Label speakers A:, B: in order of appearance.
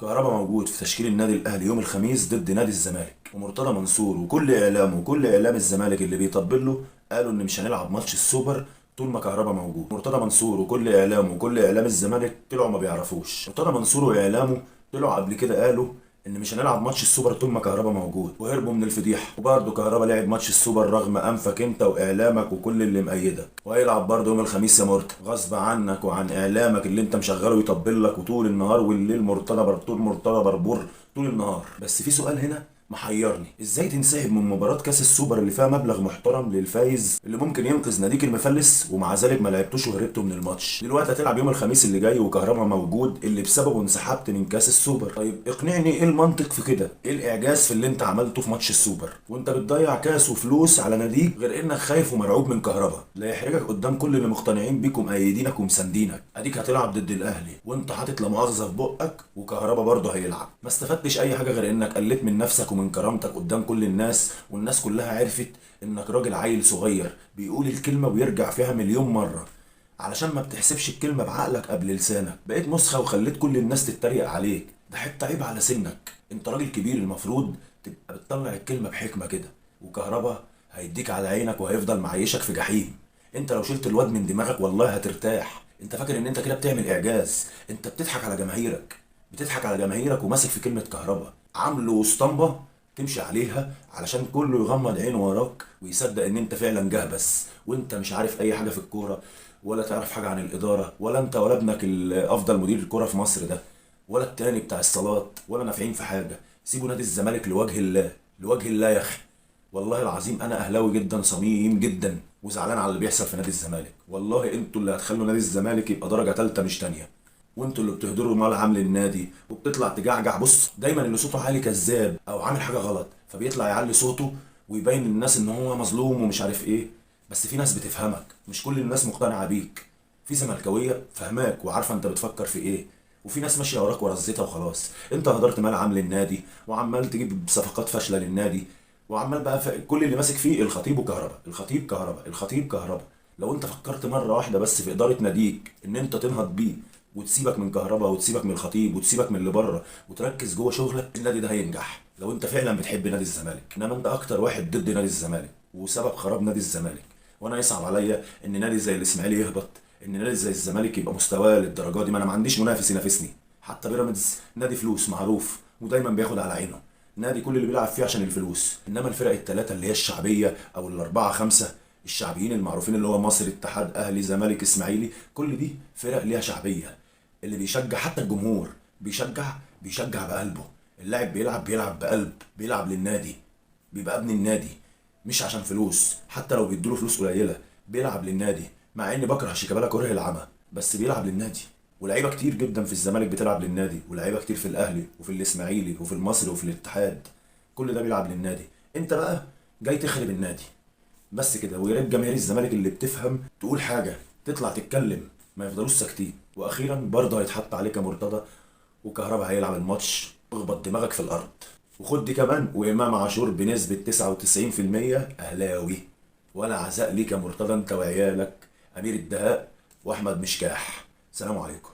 A: كهربا موجود في تشكيل النادي الاهلي يوم الخميس ضد نادي الزمالك، ومرتضى منصور وكل اعلامه وكل اعلام الزمالك اللي بيطبل له قالوا ان مش هنلعب ماتش السوبر طول ما كهربا موجود. مرتضى منصور وكل اعلامه وكل اعلام الزمالك طلعوا ما بيعرفوش. مرتضى منصور واعلامه طلعوا قبل كده قالوا ان مش هنلعب ماتش السوبر طول ما كهربا موجود، وهربوا من الفضيحه. وبرضه كهربا لعب ماتش السوبر رغم انفك انت واعلامك وكل اللي مأيدك، وهيلعب برضه يوم الخميس يا مرتضى غصب عنك وعن اعلامك اللي انت مشغله يطبل لك، وطول النهار والليل مرتضى بربور طول النهار. بس في سؤال هنا محيرني، ازاي تنسحب من مباراة كاس السوبر اللي فيها مبلغ محترم للفايز اللي ممكن ينقذ ناديك المفلس، ومع ذلك ما لعبتوش وهربتوا من الماتش؟ دلوقتي هتلعب يوم الخميس اللي جاي وكهربا موجود اللي بسببه انسحبت من كاس السوبر. طيب اقنعني ايه المنطق في كده؟ ايه الاعجاز في اللي انت عملته في ماتش السوبر وانت بتضيع كاس وفلوس على ناديك، غير انك خايف ومرعوب من كهربا لا يحرجك قدام كل اللي مقتنعين بيك ومأيدينك ومساندينك؟ اديك هتلعب ضد الاهلي وانت حاطط لا مؤاخذه في بقك، وكهربا برضه هيلعب. ما استفدتش اي حاجه غير انك قلت من نفسك ومن كرامتك قدام كل الناس، والناس كلها عرفت انك راجل عيل صغير بيقول الكلمه ويرجع فيها مليون مره، علشان ما بتحسبش الكلمه بعقلك قبل لسانك. بقيت مسخه وخليت كل الناس تتريق عليك، ده حتى عيب على سنك. انت راجل كبير المفروض تبقى بتطلع الكلمه بحكمه كده. وكهربا هيديك على عينك وهيفضل معيشك في جحيم. انت لو شلت الواد من دماغك والله هترتاح. انت فاكر ان انت كده بتعمل اعجاز؟ انت بتضحك على جماهيرك، بتضحك على جماهيرك وماسك في كلمه كهربا عامله اسطمبه تمشي عليها علشان كله يغمض عينه وراك ويصدق ان انت فعلا جهبس، وانت مش عارف اي حاجه في الكوره، ولا تعرف حاجه عن الاداره، ولا انت ولا ابنك افضل مدير الكوره في مصر ده، ولا التاني بتاع الصالات، ولا نافعين في حاجه. سيبوا نادي الزمالك لوجه الله، لوجه الله يا اخي. والله العظيم انا اهلاوي جدا صميم جدا وزعلان على اللي بيحصل في نادي الزمالك. والله انتوا اللي هتخلوا نادي الزمالك يبقى درجه ثالثه مش تانيه، وانتوا اللي بتهدروا مال عامل النادي وبتطلع تجعجع. بص، دايما اللي صوته عالي كذاب او عامل حاجه غلط، فبيطلع يعلي صوته ويبين للناس ان هو مظلوم ومش عارف ايه. بس في ناس بتفهمك، مش كل الناس مقتنعه بيك. في زملكاويه فهماك وعارفه انت بتفكر في ايه، وفي ناس ماشيه وراك ورا الزيطه وخلاص. انت هدرت مال عام للنادي وعمال تجيب صفقات فاشله للنادي، وعمال بقى كل اللي ماسك فيه الخطيب وكهربا، الخطيب كهربا، الخطيب كهربا. لو انت فكرت مره واحده بس في اداره ناديك ان انت تنهض بيه وتسيبك من كهربا وتسيبك من الخطيب وتسيبك من اللي بره وتركز جوه شغلك، النادي ده هينجح لو انت فعلا بتحب نادي الزمالك. انما انت اكتر واحد ضد نادي الزمالك وسبب خراب نادي الزمالك. وانا يصعب عليا ان نادي زي الاسماعيلي يهبط، ان نادي زي الزمالك يبقى مستواه للدرجه دي. ما انا ما عنديش منافس ينافسني. حتى بيراميدز نادي فلوس معروف ودايما بياخد على عينه، نادي كل اللي بيلعب فيه عشان الفلوس. انما الفرق الثلاثه اللي هي الشعبيه او الاربعه خمسه الشعبيين المعروفين اللي هو مصر، اتحاد، اهلي، زمالك، اسماعيلي، كل دي فرق ليها شعبيه. اللي بيشجع حتى الجمهور بيشجع بقلبه. اللاعب بيلعب بقلب، بيلعب للنادي، بيبقى ابن النادي، مش عشان فلوس. حتى لو بيدوله فلوس قليله بيلعب للنادي. مع اني بكره شيكابالا كره العمى، بس بيلعب للنادي. ولاعيبه كتير جدا في الزمالك بتلعب للنادي، ولاعيبه كتير في الاهلي وفي الاسماعيلي وفي المصري وفي الاتحاد، كل ده بيلعب للنادي. انت بقى جاي تخرب النادي بس كده. ويا ريت جماهير الزمالك اللي بتفهم تقول حاجه، تطلع تتكلم، ما يفضلوش ساكتين. واخيرا برضه هيتحط عليك يا مرتضى، وكهربا هيلعب الماتش. اخبط دماغك في الارض. وخد دي كمان، وامام عاشور بنسبه 99% اهلاوي. ولا عزاء ليك يا مرتضى انت وعيالك امير الدهاء واحمد مشكاح. سلام عليكم.